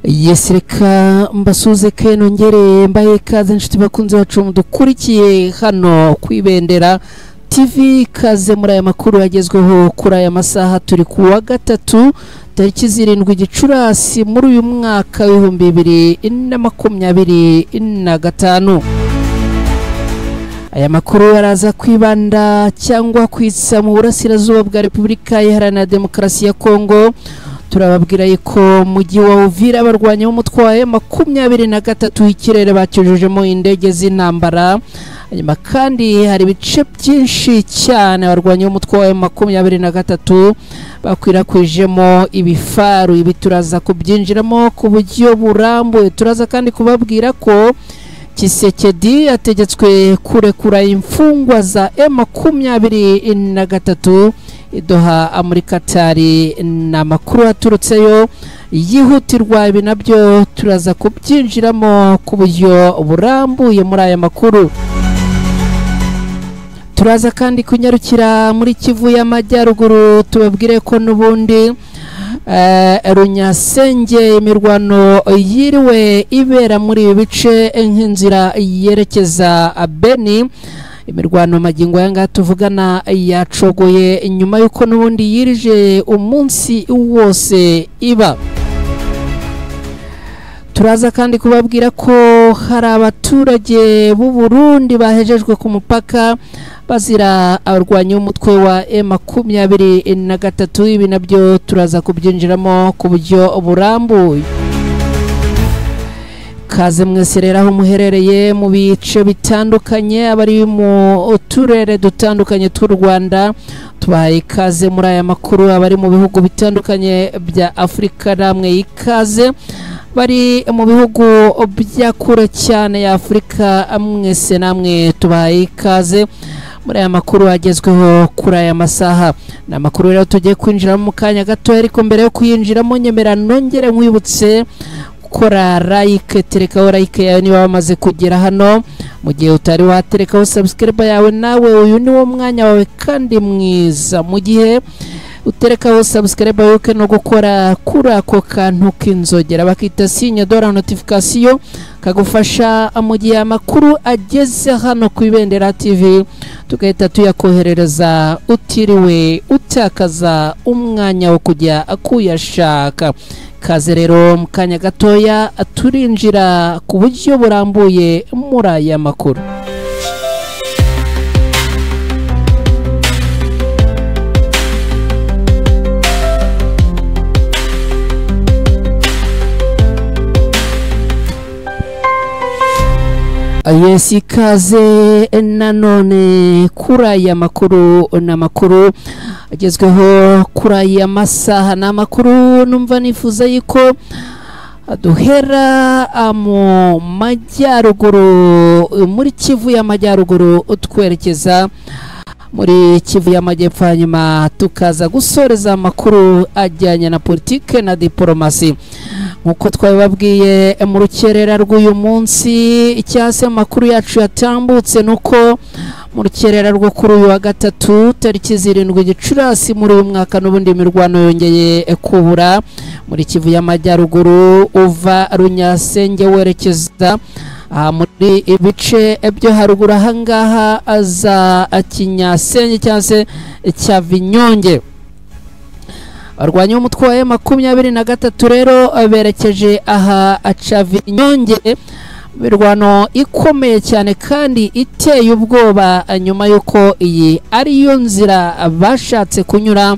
Yesireka mbasuze ke nongere mbaye kaze nshuti bakunze bacu mudukurikiye hano kwibendera TV kaze muri aya makuru yagezweho kuri aya masaha turi ku wa gatatu tariki 7 Gicurasi muri uyu mwaka wa 2025. Aya makuru araza kwibanda cyangwa kwitsa mu burasirazuba bwa Repubulika Iharanira Demokarasi ya Kongo. Turababwira yuko mujyi wa Uvira abarwanya umutwaye 23 ikirere bacyujujemo indege z'intambara. Hanyuma kandi hari ibice byinshi cyane abarwanya umutwaye 23 bakwirakwijemo ibifaru. Ibi turaza kubyinjiramo ku buryo burambuye. Turaza kandi kubabwira ko Tshisekedi ategetswe kurekura imfungwa za M23 idoha muri Katari. Na makuru aturutseyo yihutirwa, ibi nabyo turaza kubyinjiramo ku buryo burambuye muri aya makuru. Turaza kandi kunyarukira muri Kivu y'Amajyaruguru, tubabwire ko nubundi Runyasenge imirwano yiriwe ibera muri ibi bice nk'inzira yerekeza Beni. Imirwano magingo yanga tuvugana yacogoye nyuma yuko nubundi yirije umunsi wose iba. Turaza kandi kubabwira ko hari abaturage b'u Burundi bahejejwe ku mupaka bazira abarwanya umutwe wa M23. Ibi nabyo turaza kubyinjiramo ku buryo burambuye. Kaze mwese rero aho muherereye mu bice bitandukanye, abari mu turere dutandukanye tw'u Rwanda, tubaye ikaze muri aya makuru. Abari mu bihugu bitandukanye bya Afrika namwe ikaze, bari mu bihugu bya kure cyane ya Afrika mwese namwe tubaye ikaze muri aya makuru agezweho kuri aya masaha. Na makuru rero tugiye kwinjira mu kanya gato, ariko mbere yo kuyinjiramo nyemera nongere nkwibutse kora like, terekaho like yawe niba wamaze kugera hano. Mu gihe utari waterekaho subscribe yawe, nawe uyu ni wo mwanya wawe kandi mwiza. Mu gihe uterekaho subscribe yawe no gukora kuri ako kantu k'inzogera bakita signe de la notification, kagufasha mu gihe amakuru ageze hano ku Ibendera TV tugahita tuyakoherereza utiriwe utakaza umwanya wo kujya kuyashaka. Kaze rero mu kanya gatoya turinjira ku buryo burambuye muri aya makuru. Yesi kaze nanone kuri aya makuru, n'amakuru agezweho kuri aya masaha. N'amakuru numva nifuza yuko duhera mu majyaruguru, muri Kivu y'Amajyaruguru twerekeza muri Kivu y'Amajyepfo, hanyuma tukaza gusoreza amakuru ajyanye na politike na diplomasi. Nkuko twababwiye mu rukerera rw'uyu munsi, icyase makuru yacu yatambutse nuko mu rukerera rwo kuri uyu wa gatatu tariki 7 Gicurasi muri uyu mwaka nubundi imirwano yongeye kubura muri Kivu y'Amajyaruguru uva Runyasenge werekeza muri ibice byo haruguru ahangaha aza Kinyasenye cyangwa se Cyavinyonge. Arwanya umutwe wa M23 rero berekeje aha Cyavinyonge, mirwano ikomeye cyane kandi iteye ubwoba, nyuma yuko iyi ariyo nzira bashatse kunyura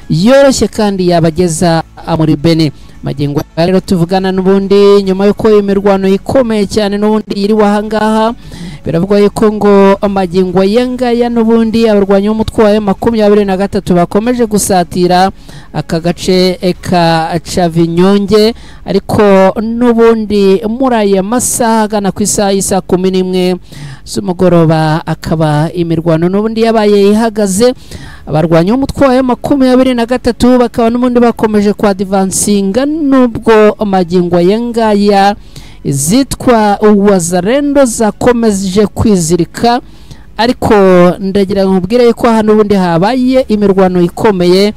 yoroshye kandi yabageza muri Beni. Magingo rero tuvugana nubundi nyuma yuko imirwano ikomeye cyane nubundi yiri wahangaha, biravugwa yuko ngo amagingo yangaya nubundi abarwanya umutwe wa M23 bakomeje gusatira aka gace ka Cyavinyonge, ariko nubundi muri aya masaha gana ku isaha 11 z'umugoroba akaba imirwano nubundi yabaye ihagaze. Abarwanya umutwe wa M23 bakaba nubundi bakomeje kwa advancinga, nubwo amagingo yangaya izitwa Wazalendo zakomeje kwizirika, ariko ndagira nkubwire yuko hano ubundi habaye imirwano ikomeye,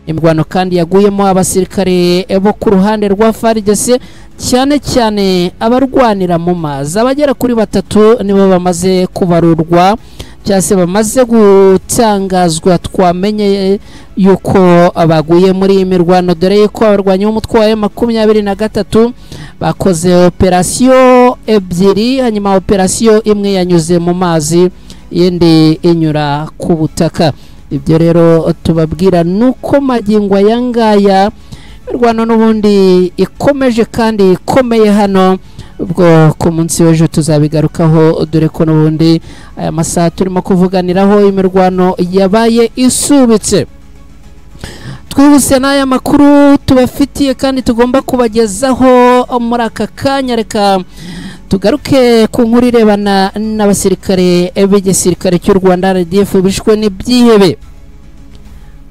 imirwano kandi yaguyemo abasirikare bo ku ruhande rwa FARDC cyane cyane abarwanira mu mazi. Abagera kuri 3 nibo bamaze kubarurwa cyase bamaze gutangazwa, twamenye yuko abaguye muri imirwano, dore yuko abarwanyi b'umutwe wa M23 bakoze operasiyo ebyiri, hanyuma operasiyo imwe yanyuze mu mazi, yindi inyura ku butaka. Ibyo rero tubabwira nuko magingo yangaya imirwano n'ubundi ikomeje kandi ikomeye hano. Ubwo ku munsi w'ejo tuzabigarukaho, dore ko n'ubundi aya masaha turimo kuvuganiraho imirwano yabaye isubitse. Twihuse n'aya makuru tubafitiye kandi tugomba kubagezaho muri aka kanya. Reka tugaruke ku nkuru irebana n'abasirikare b'igisirikare cy'u Rwanda RDF bishwe n'ibyihebe.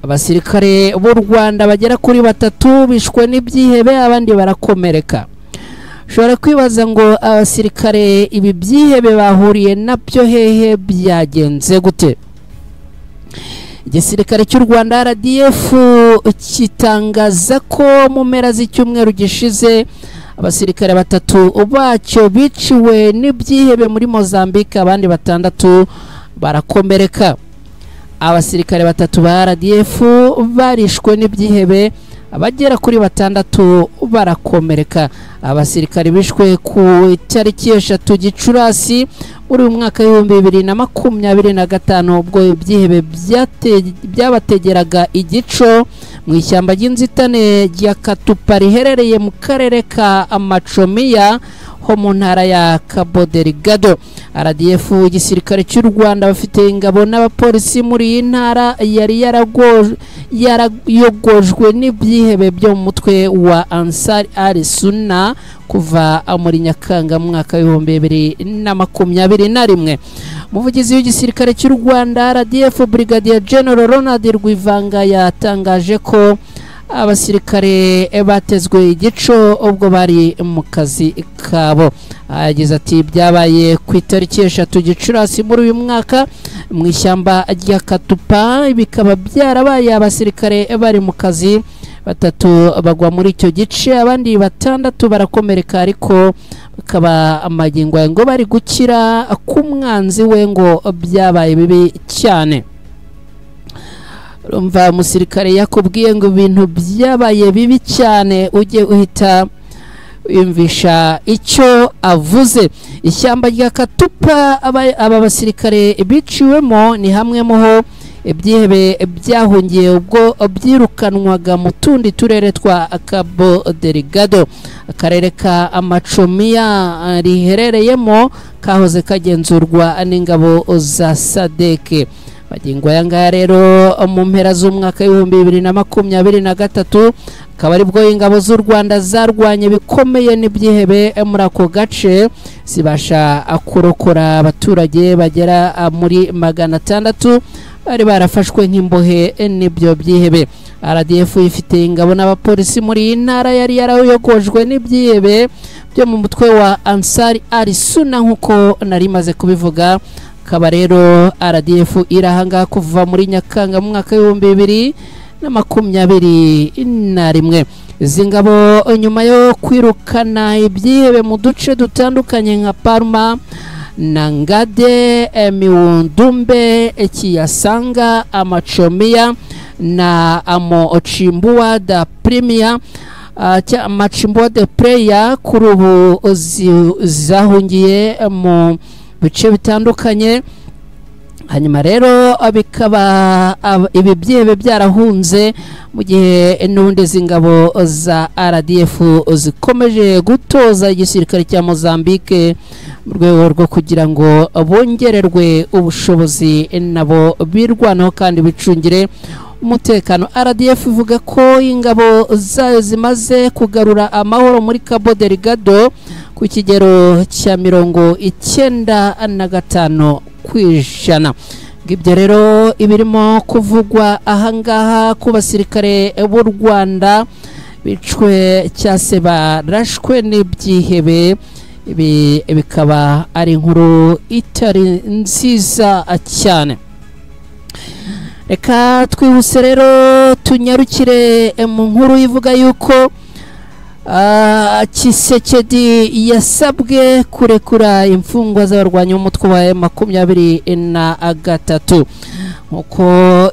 Abasirikare b'u Rwanda bagera kuri 3 bishwe n'ibyihebe, abandi barakomereka. Ushobora kwibaza ngo abasirikare ibi byihebe bahuriye nabyo hehe, byagenze gute? Igisirikare cy'u Rwanda RDF kitangaza ko mu mpera z'icyumweru gishize abasirikare 3 bacyo biciwe n'ibyihebe muri Mozambique, abandi 6 barakomereka. Abasirikare 3 ba RDF barishwe n'ibyihebe, abagera kuri 6 barakomereka. Abasirikare bishwe ku itariki 3 Gicurasi muri umwaka wa 2025 ubwo ibyihebe byabategeraga igico mu ishyamba ry'inzitane rya Katupa riherereye mu karere ka Amachomiya ho mu ntara ya Cabo Delgado. RDF igisirikare cy'u Rwanda bafite ingabo n'abapolisi muri iyi ntara yari yarayogojwe n'ibyihebe byo mu mutwe wa Ansar al-Sunna kuva muri Nyakanga mu mwaka wa 2021. Umuvugizi w'igisirikare cy'u Rwanda RDF Brigadier General Ronald Rwivanga yatangaje ko abasirikare batezwe igico ubwo bari mu kazi kabo. Yagize ati byabaye ku itariki 3 Gicurasi muri uyu mwaka mu ishyamba rya Katupa, bikaba byarabaye abasirikare bari mu kazi 3 bagwa muri icyo gice, abandi 6 barakomereka, ariko bakaba amagingo ngo bari gukira ku mwanzi we ngo byabaye bibi cyane. Urumva umusirikare yakubwiye ngo ibintu byabaye bibi cyane, ujye uhita yumvisha icyo avuze. Ishyamba rya Katupa aba basirikare biciwemo ni hamwe muho ibyihebe byahungiye ubwo byirukanwaga mu tundi turere twa Cabo Delgado. Akarere ka Amachomiya riherereyemo kahoze kagenzurwa n'ingabo za SADC. Magingo yangaya rero mu mpera z'umwaka wa 2023 akaba aribwo ingabo z'u Rwanda zarwanye bikomeye n'ibyihebe muri ako gace, zibasha kurokora abaturage bagera muri 600 bari barafashwe nk'imbohe n'ibyo byihebe. RDF ifite ingabo n'abapolisi muri iyi ntara yari yarayogojwe n'ibyihebe byo mu mutwe wa Ansar al-Sunna nk'uko nari maze kubivuga. Kaba rero RDF irahanga kuva muri Nyakanga mu mwaka wa 2021. Izi ngabo nyuma yo kwirukana ibyihebe mu duce dutandukanye nka Palma, Nangade, Miundumbe, Kiyasanga, Amachomiya na Amochimbua da Premier, Amachimbua de Preya kuri ubu zahungiye mu bice bitandukanye. Hanyuma rero bikaba ibi byihebe byarahunze mu gihe n'ubundi zingabo za RDF zikomeje gutoza igisirikare cya Mozambique mu rwego rwo kugira ngo bongererwe ubushobozi nabo birwanaho kandi bicungire umutekano. RDF ivuga ko ingabo zayo zimaze kugarura amahoro muri Cabo Delgado ku kigero cya 95%. Ngibyo rero ibirimo kuvugwa ahangaha ku basirikare b'u Rwanda bicwe cyase barashwe n'ibyihebe. Bikaba ari inkuru itari nziza cyane. Reka twihuse rero tunyarukire mu nkuru ivuga yuko Tshisekedi yasabwe kurekura imfungwa z'abarwanyi b'umutwe wa M23 nkuko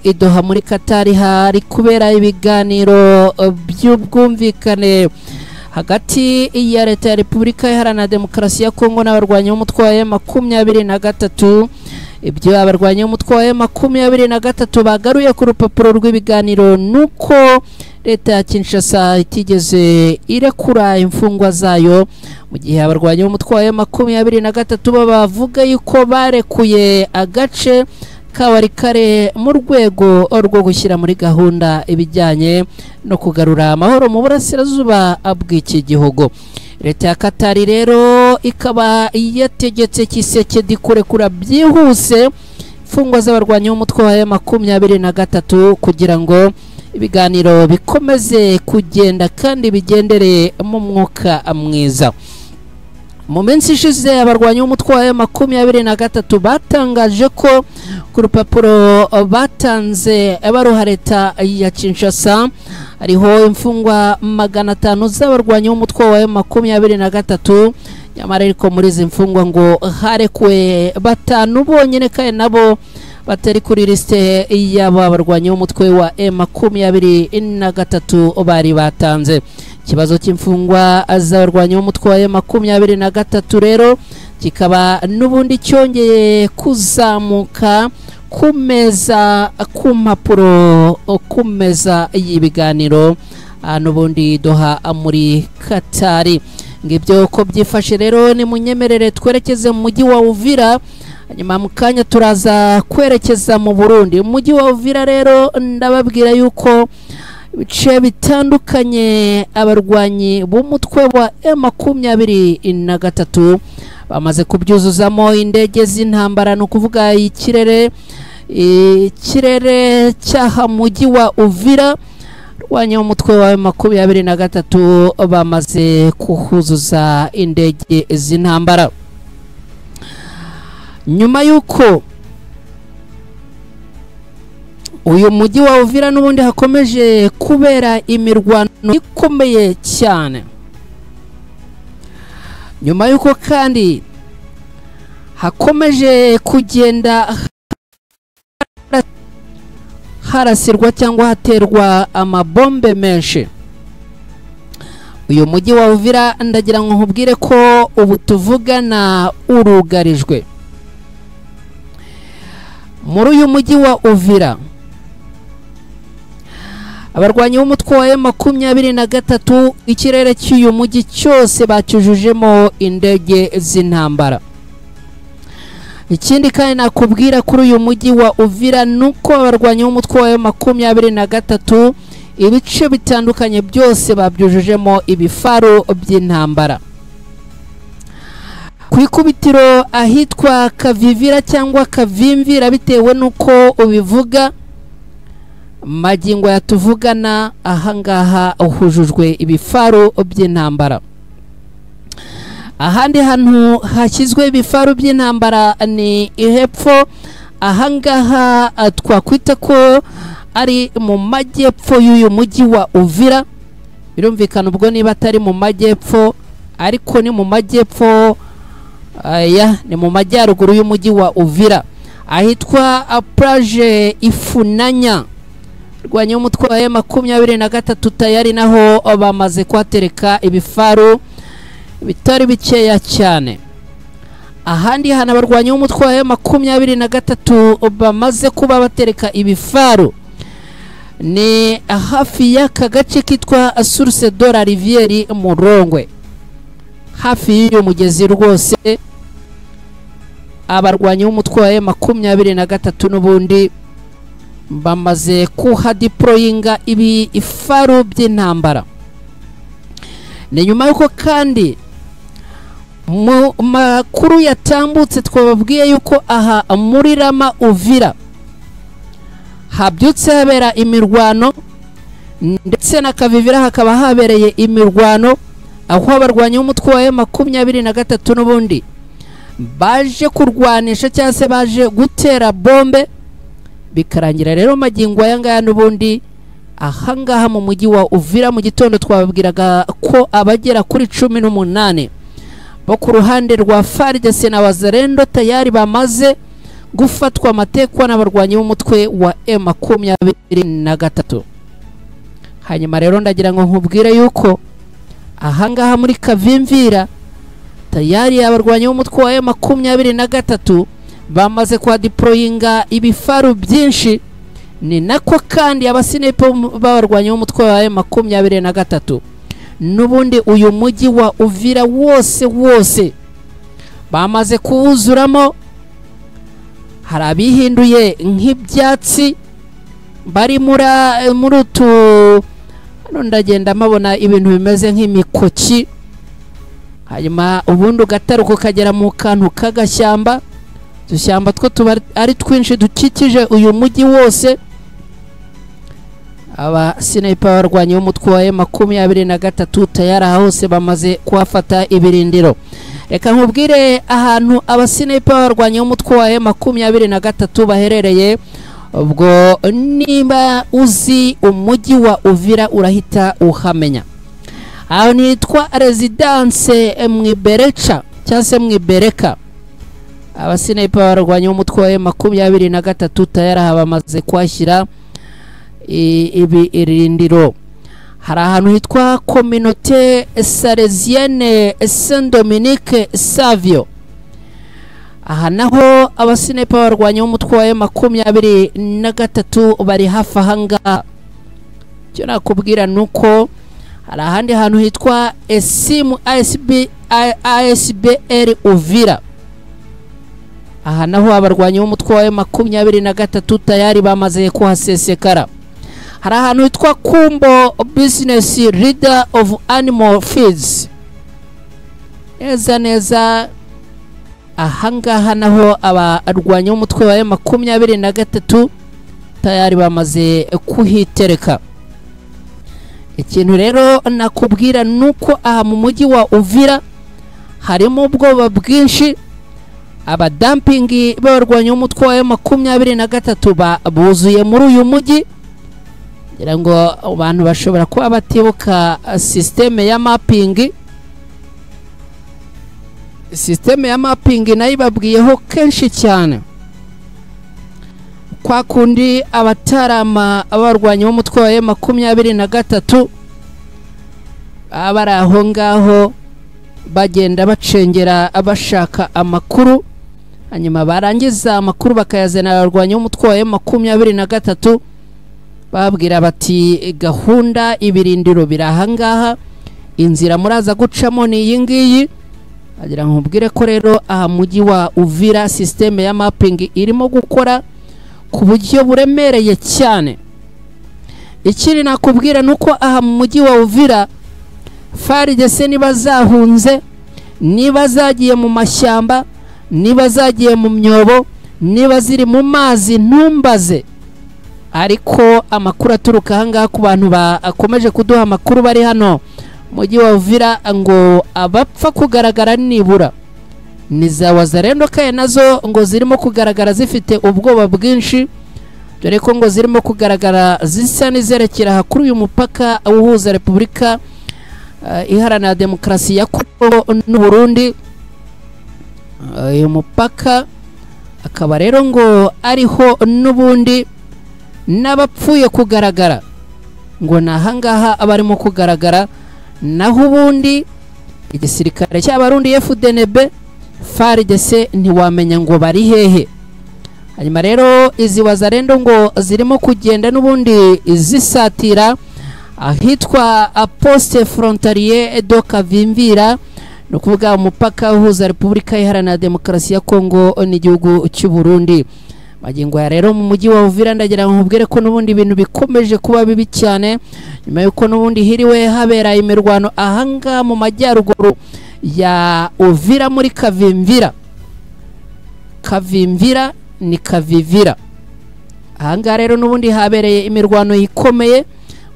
idoha muri Katari hari kubera ibiganiro by'ubwumvikane hagati ya leta ya Repubulika Iharanira Demokarasi ya Kongo n'abarwanyi b'umutwe wa M23. Ibyo abarwanyi b'umutwe wa M23 bagaruye ku rupapuro rw'ibiganiro nuko leta ya Kinshasa itigeze irekura imfungwa zayo, mu gihe abarwanyi b'umutwe wa M23 bavuga yuko barekuye agace kawarikare mu rwego rwo gushyira muri gahunda ibijyanye no kugarura amahoro mu burasirazuba bw'iki gihugu. Leta ya Katari rero ikaba yategetse Tshisekedi kurekura byihuse imfungwa z'abarwanyi b'umutwe wa M23 kugira ngo ibiganiro bikomeze kugenda kandi bigendere mu mwuka mwiza. Mu minsi ishize abarwanyi b'umutwe wa M23 batangaje ko ku rupapuro batanze baruha leta ya Kinshasa ariho imfungwa 500 z'abarwanyi b'umutwe wa M23, nyamara ariko muri izi mfungwa ngo harekwe 5 bonyine kandi nabo batari kuri liste y'aba barwanyi b'umutwe wa M23 bari batanze. Ikibazo cy'imfungwa z'abarwanyi b'umutwe wa M23 rero kikaba n'ubundi cyongeye kuzamuka kumeza ku mpapuro kumeza y'ibiganiro n'ubundi Doha muri Katari. Ngibyo ko byifashe rero ni munyemerere twerekeze mu mujyi wa Uvira, nyuma mu kanya turaza kwerekeza mu Burundi. Mu mujyi wa Uvira rero ndababwira yuko ibice bitandukanye abarwanyi b'umutwe wa M23 bamaze kubyuzuzamo indege z'intambara, no kuvuga ikirere cyaha mujyi wa Uvira. Abarwanyi b'umutwe wa M23 bamaze kuhuzuza indege z'intambara nyuma yuko uyu mujyi wa Uvira n'ubundi hakomeje kubera imirwano ikomeye cyane, nyuma yuko kandi hakomeje kugenda harasirwa cyangwa haterwa amabombe menshi. Uyu mujyi wa Uvira ndagira ngo nkubwire ko ubu tuvugana urugarijwe. Muri uyu mujyi wa Uvira abarwanyi b'umutwe wa M23 ikirere cy'uyu mujyi cyose bacyujujemo indege z'intambara. Ikindi kandi nakubwira kuri uyu mujyi wa Uvira nuko abarwanyi b'umutwe wa M23 ibice bitandukanye byose babyujujemo ibifaru by'intambara. Ku ikubitiro ahitwa Kavivira cyangwa Kavimvira bitewe nuko ubivuga, magingo yatuvugana ahangaha uhujujwe ibifaru by'intambara. Ahandi hantu hashyizwe ibifaru by'intambara ni ihepfo, ahangaha twakwita ko ari mu majyepfo y'uyu mujyi wa Uvira. Birumvikana ubwo niba atari mu majyepfo ariko ni mu majyepfo, ni mu majyaruguru y'umujyi wa Uvira ahitwa plage Ifunanya. Abarwanyi b'umutwe wa M23 tayari naho bamaze kwatereka ibifaru bitari bikeya cyane. Ahandi hana abarwanyi b'umutwe wa M23 bamaze kuba batereka ibifaru ni hafi y'aka gace kitwa Source de la Rivière Murongwe, hafi y'uyu mugezi rwose. Abarwanyi b'umutwe wa M23 n'ubundi bamaze kuhadeployinga ibi ifaru by'intambara. Ni nyuma yuko kandi mu makuru yatambutse twababwiye yuko aha muri Rama Uvira habyutse habera imirwano, ndetse na Kavivira hakaba habereye imirwano, aho abarwanyi b'umutwe wa M23 n'ubundi baje kurwanisha cyangwa se baje gutera bombe, bikarangira rero magingo aya ngaya n'ubundi ahangaha mu mujyi wa Uvira. Mu gitondo twababwiraga ko abagera kuri 18 bo ku ruhande rwa FARDC na Wazalendo tayari bamaze gufatwa amatekwa n'abarwanyi b'umutwe wa M23. Hanyuma rero ndagira ngo nkubwire yuko ahangaha muri Kavimvira tayari abarwanyi b'umutwe wa M23 bamaze kwa deployinga ibifaru byinshi. Ni nako kandi abasinepo b'abarwanyi b'umutwe wa M23 nubundi uyu mujyi wa Uvira wose bamaze kuwuzuramo. Hari abihinduye nk'ibyatsi bari muri utu, hano ndagenda mabona ibintu bimeze nk'imikoki, hanyuma ubundi ugataruka ukagera mu kantu k'agashyamba. Dushyamba two tuba ari twinshi dukikije uyu mujyi wose. Aba sniper barwanye umutwe wa M23 tayara hose bamaze kuhafata ibirindiro. Reka nkubwire ahantu aba sniper barwanye umutwe wa M23 baherereye. Ubwo niba uzi umujyi wa Uvira urahita uhamenya. Aho nitwa Residence Mwiberecha cyangwa se Mwibereka. Aba sniper barwanye umutwe wa M23 tayara bamaze kwashyira ibirindiro. Hari ahantu hitwa Communauté Salesienne Saint-Dominique Savio. Aha naho abasinepa barwanya umutwe wa M23 bari hafi ahangaha. Cyo nakubwira nuko hari ahandi hantu hitwa Esimu ASBL Uvira. Aha naho abarwanya umutwe wa M23 tayari bamaze kuhasesekara. Hari ahantu hitwa Kumbo Business Leader of Animal Feeds. Neza ahangaha naho abarwanya umutwe wa M23 tayari bamaze kuhitereka. Ikintu rero nakubwira nuko aha mu mujyi wa Uvira harimo ubwoba bwinshi. Abadampingi b'abarwanya umutwe wa M23 buzuye muri uyu mujyi. Ngira ngo abantu bashobora kuba batibuka systeme ya mapping. Systeme ya mapping nayo babwiyeho kenshi cyane. Kwa kundi abatarama abarwanya umutwe wa M23 abari aho ngaho bagenda bacengera abashaka amakuru, hanyuma barangiza amakuru bakayazana abarwanya umutwe wa M23 babwira bati gahunda ibirindiro birahangaha, inzira muraza gucamo ni iyi ngiyi. Agira nkubwire ko rero aha mujyi wa Uvira systeme ya mapping irimo gukora ku buryo buremereye cyane. Ikiri nakubwira nuko aha mu mujyi wa Uvira FARDC niba zahunze, niba zagiye mu mashyamba, niba zagiye mu myobo, niba ziri mu mazi ntumbaze. Ariko amakuru aturuka ahangaha ku bantu bakomeje kuduha amakuru bari hano mujyi wa Uvira ngo abapfa kugaragara nibura ni za Wazalendo kaye nazo ngo zirimo kugaragara zifite ubwoba bwinshi, dore ko ngo zirimo kugaragara zisa nizerekera hakuru uyu mupaka uhuza Repubulika Iharanira Demokarasi ya Kongo n'u Burundi. Uyu mupaka akaba rero ngo ariho n'ubundi n'abapfuye kugaragara ngo nahangaha abarimo kugaragara. Naho ubundi igisirikare cy'abarundi FDNB FARDC ntiwamenya ngo bari hehe. Hanyuma rero izi Wazalendo ngo zirimo kugenda n'ubundi zisatira ahitwa Poste Frontalier de Kavimvira, no kuvuga umupaka uhuza Repubulika Iharanira Demokarasi ya Kongo n'igihugu cy'u Burundi. Magingo ya rero mu mujyi wa Uvira ndagira nkubwire ko n'ubundi ibintu bikomeje kuba bibi cyane, nyuma yuko n'ubundi hiriwe habera imirwano ahanga mu majyaruguru ya Uvira muri Kavimvira. Kavimvira ni Kavivira. Ahanga rero n'ubundi habereye imirwano ikomeye.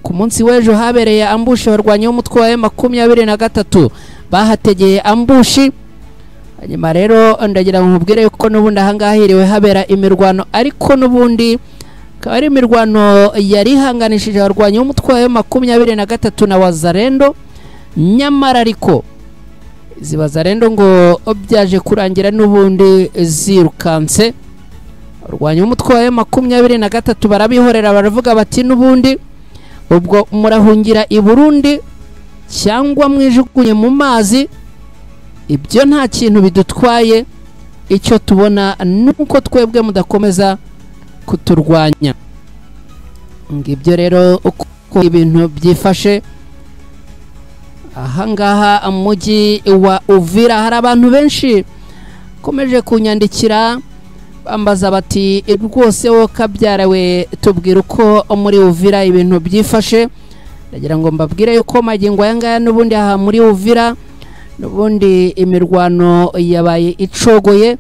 Ku munsi w'ejo habereye ambushi barwanya umutwe wa M23 bahategeye ambushi. Hanyuma rero ndagira nkubwire ko n'ubundi ahangaha hiriwe habera imirwano, ariko n'ubundi akaba ari imirwano yari ihanganishije abarwanyi b'umutwe wa M23 na Wazalendo, nyamara ariko izi Wazalendo ngo byaje kurangira n'ubundi zirukanse. Abarwanyi b'umutwe wa M23 barabihorera baravuga bati n'ubundi ubwo murahungira i Burundi cyangwa mwijugunye mu mazi, ibyo nta kintu bidutwaye, icyo tubona nuko twebwe mudakomeza kuturwanya. Ngibyo rero uko ibintu byifashe ahangaha mujyi wa Uvira. Hari abantu benshi komeje kunyandikira bambaza bati rwose wo kabyarawe tubwira uko muri Uvira ibintu byifashe. Ndagira ngo mbabwire yuko magingo yangaya n'ubundi aha muri Uvira n'ubundi imirwano yabaye icogoye,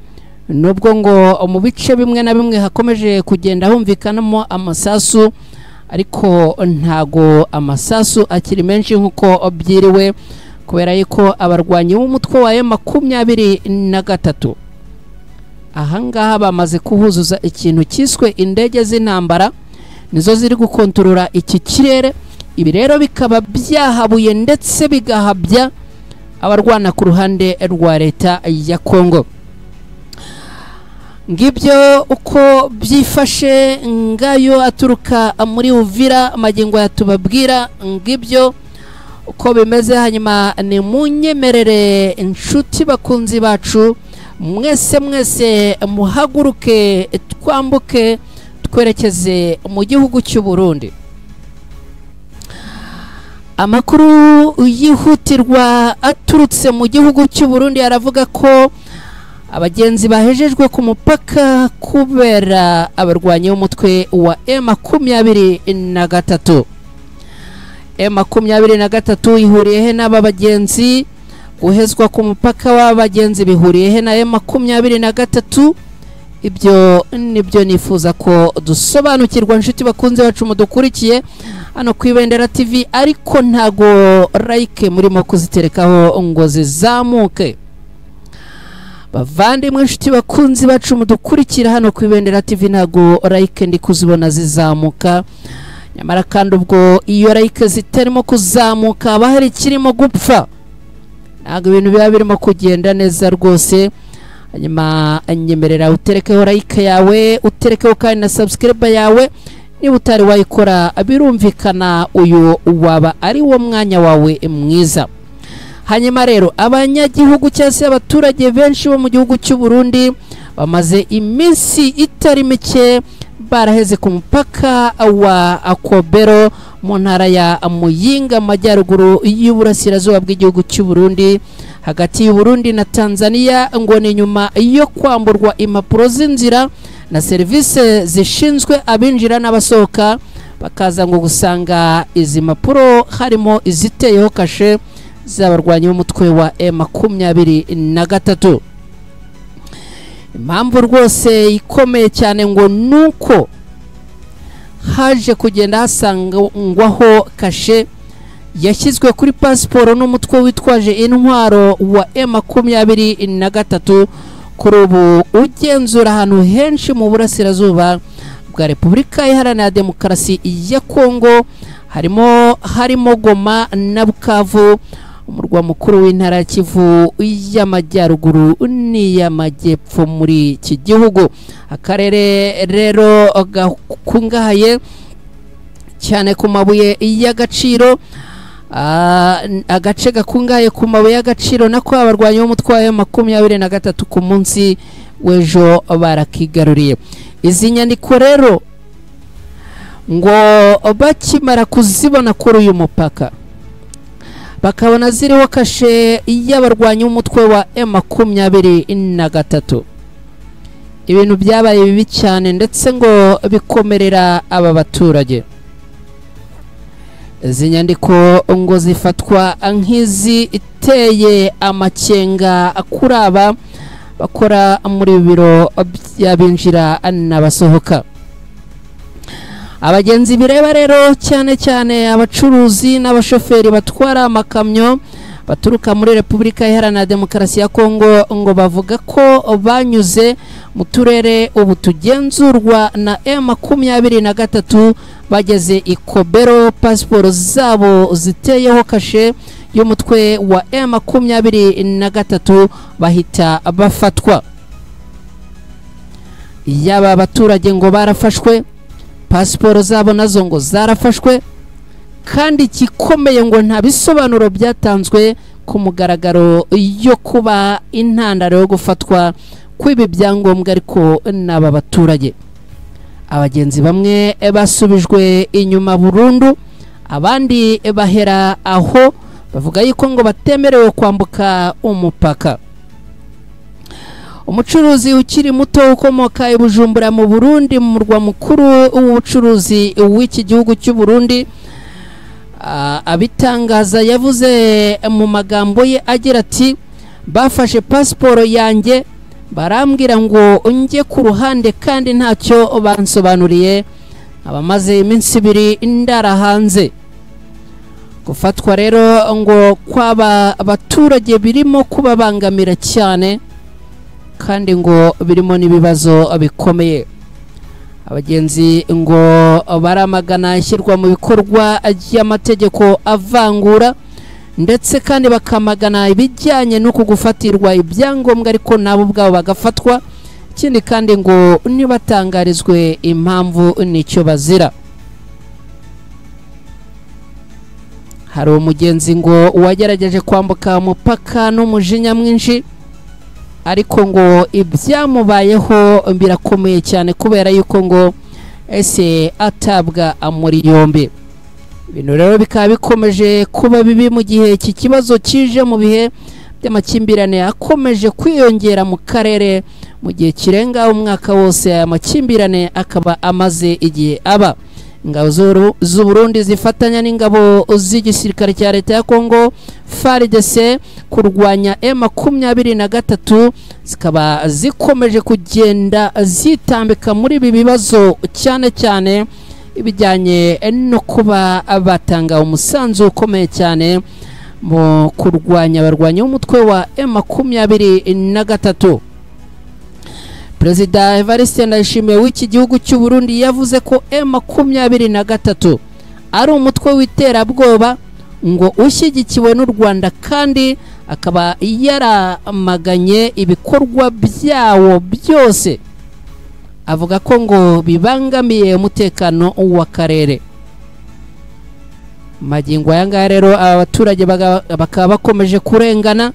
nubwo ngo mu bice bimwe na bimwe hakomeje kugenda humvikanamo amasasu, ariko ntago amasasu akiri menshi nkuko byiriwe, kubera yuko abarwanyi b'umutwe wa M23 ahangaha bamaze kuhuzuza ikintu cyiswe indege z'intambara, nizo ziri gukontorora iki kirere. Ibi rero bikaba byahabuye ndetse bigahabya abarwana ku ruhande rwa leta ya Kongo. Ngibyo uko byifashe ngayo aturuka muri Uvira, magingo yatubabwira ngibyo uko bimeze. Hanyuma ni munyemerere inshuti bakunzi bacu mwese muhaguruke twambuke twerekeze mu gihugu cy'u Burundi. Amakuru yihutirwa aturutse mu gihugu cy'u Burundi aravuga ko abagenzi bahejejwe ku mupaka kubera abarwanyi b'umutwe wa M23. M23 ihuriye he n'aba bagenzi? Guhezwa ku mupaka w'abagenzi bihuriye he na M23? Ibyo nibyo nifuza ko dusobanukirwa inshuti bakunze bacu mudukurikiye hano ku Ibendera TV, ariko ntago like murimo kuziterekaho ngo zizamuke. Bavandimwe inshuti bakunzi bacu mudukurikira hano ku Ibendera TV, ntago like ndi kuzibona zizamuka. Nyamara kandi ubwo iyo like zitarimo kuzamuka aba hari kirimo gupfa, ntago ibintu biba birimo kugenda neza rwose. Hanyuma anyemerera uterekeho like yawe, uterekeho kandi na subscribe yawe. Niba utari wayikora birumvikana uyu waba ari wo mwanya wawe mwiza. Hanyuma rero abanyagihugu cyase abaturage benshi bo mu gihugu cy'u Burundi bamaze iminsi itari mike baraheze ku mupaka wa Akobero mu ntara ya Muyinga majyaruguru y'uburasirazuba bw'igihugu cy'u Burundi, hagati y'u Burundi na Tanzania, ngo ni nyuma yo kwamburwa impapuro z'inzira na serivisi zishinzwe abinjira n'abasohoka, bakaza ngo gusanga izi mpapuro harimo iziteyeho kashe z'abarwanyi b'umutwe wa M23. Impamvu rwose ikomeye cyane ngo nuko haje kugenda hasangwaho kashe yashyizwe kuri pasiporo n'umutwe witwaje intwaro wa M23 kuri ubu ugenzura ahantu henshi mu burasirazuba bwa Repubulika Iharanira Demokarasi ya Kongo, harimo Goma na Bukavu, umurwa mukuru w'intara ya Kivu y'Amajyaruguru n'iy'Amajyepfo muri iki gihugu. Akarere rero gakungahaye cyane ku mabuye y'agaciro, agace gakungahaye ku mabuye y'agaciro nako abarwanyi b'umutwe wa M23 ku munsi w'ejo barakigaruriye. Izi nyandiko rero ngo bakimara kuzibona kuri uyu mupaka bakabona ziriho kashe y'abarwanyi b'umutwe wa M23, ibintu byabaye bibi cyane ndetse ngo bikomerera aba baturage. Izi nyandiko ngo zifatwa nk'izi iteye amakenga kuri aba bakora muri biro by'abinjira n'abasohoka. Abagenzi bireba rero cyane cyane abacuruzi n'abashoferi batwara amakamyo baturuka muri Repubulika Iharanira Demokarasi ya Kongo ngo bavuga ko banyuze mu turere ubu tugenzurwa na M23 bageze Ikobero, pasiporo zabo ziteyeho kashe y'umutwe wa M23 bahita bafatwa. Yaba abaturage ngo barafashwe, pasiporo zabo nazo ngo zarafashwe, kandi kikomeye ngo nta bisobanuro byatanzwe ku mugaragaro yo kuba intandaro yo gufatwa kw'ibi byangombwa, ariko n'aba baturage abagenzi bamwe basubijwe inyuma burundu, abandi bahera aho bavuga yuko ngo batemerewe kwambuka umupaka. Umucuruzi ukiri muto ukomoka i Bujumbura mu Burundi, mu murwa mukuru w'ubucuruzi w'iki gihugu cy'u Burundi, abitangaza yavuze mu magambo ye agira ati, bafashe pasiporo yanjye barambwira ngo njye ku ruhande kandi ntacyo bansobanuriye, abamaze iminsi 2 ndara hanze. Gufatwa rero ngo kwaba abaturage birimo kubabangamira cyane, kandi ngo birimo n'ibibazo bikomeye. Abagenzi ngo baramagana ishyirwa mu bikorwa ry'amategeko avangura, ndetse kandi bakamagana ibijyanye no kugufatirwa ibyangombwa ariko nabo ubwabo bagafatwa. Ikindi kandi ngo nibatangarizwe impamvu nicyo bazira. Hari umugenzi ngo wagerageje kwambuka umupaka n'umujinya mwinshi, ariko ngo ibyamubayeho birakomeye cyane kubera yuko ngo ese atabwa muri yombi. Ibintu rero bikaba bikomeje kuba bibi mu gihe iki kibazo kije mu bihe by'amakimbirane akomeje kwiyongera mu karere, mu gihe kirenga umwaka wose aya makimbirane akaba amaze igihe aba. Ingabo z'u Burundi zifatanya n'ingabo z'igisirikare cya leta ya Kongo FARDC kurwanya M23 zikaba zikomeje kugenda zitambika muri ibi bibazo, cyane cyane ibijyanye no kuba batanga umusanzu ukomeye cyane mu kurwanya abarwanyi b'umutwe wa M23. Perezida Evariste Ndayishimiye w'iki gihugu cy'u Burundi yavuze ko M23 ari umutwe w'iterabwoba ngo ushyigikiwe n'u Rwanda, kandi akaba yaramaganye ibikorwa byawo byose, avuga ko ngo bibangamiye umutekano w'akarere. Magingo aya ngaya rero aba baturage bakaba bakomeje kurengana.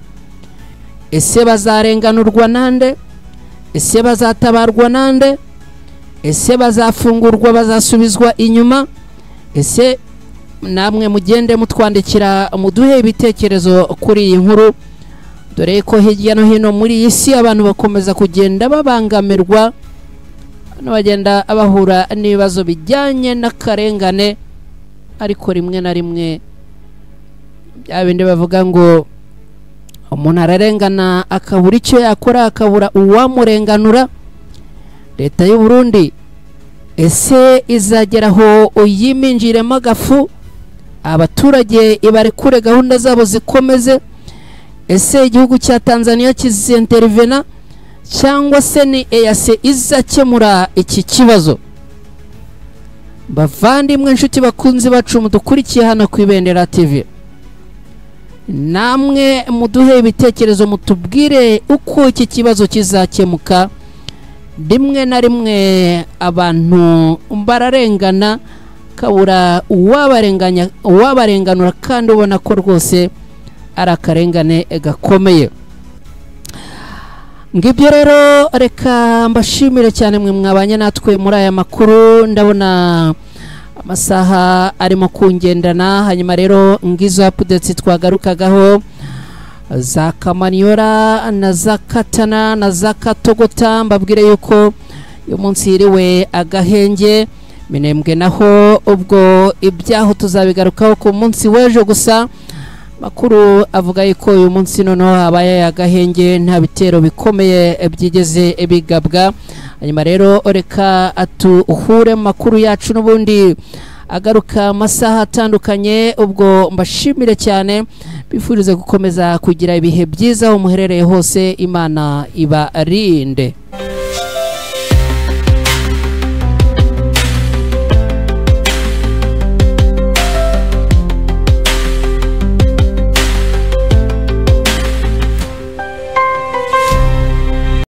Ese bazarenganurwa nande? Ese bazatabarwa nande? Ese bazafungurwa, bazasubizwa inyuma? Ese namwe mugende mutwandikira muduhe ibitekerezo kuri iyi nkuru, dore ko hirya no hino muri iyi si abantu bakomeza kugenda babangamirwa, bagenda bahura n'ibibazo bijyanye n'akarengane, ariko rimwe na rimwe bya bindi bavuga ngo umuntu ararengana akabura icyo yakora, akabura uwamurenganura. Leta y'u Burundi ese izageraho uyiminjiremo agafu, abaturage ibarekure gahunda zabo zikomeze? Ese igihugu cya Tanzania kizintervena, cyangwa se ni EAC izakemura iki kibazo? Bavandimwe inshuti bakunzi bacu mudukurikiye hano ku Ibendera TV, namwe muduhe ibitekerezo, mutubwire uko iki kibazo kizakemuka. Rimwe na rimwe abantu bararengana, kabura uwabarenganura, kandi ubona ko rwose ari akarengane gakomeye. Ngibyo rero reka mbashimire cyane mwe mwabanye natwe muri aya makuru. Ndabona amasaha arimo kungendana, hanyuma rero ngizo updates twagarukagaho, za Kamanyola na za Katana na za Katogota, mbabwire yuko uyu munsi hiriwe agahenge. Minembwe naho ubwo ibyaho tuzabigarukaho ku munsi w'ejo, gusa makuru avuga yuko uyu munsi noneho habaye agahenge, nta bitero bikomeye byigeze bigabwa. Hanyuma rero reka atuhure makuru yacu n'ubundi agaruka amasaha atandukanye. Ubwo mbashimire cyane, bifurize gukomeza kugira ibihe byiza aho muherereye hose, Imana ibarinde.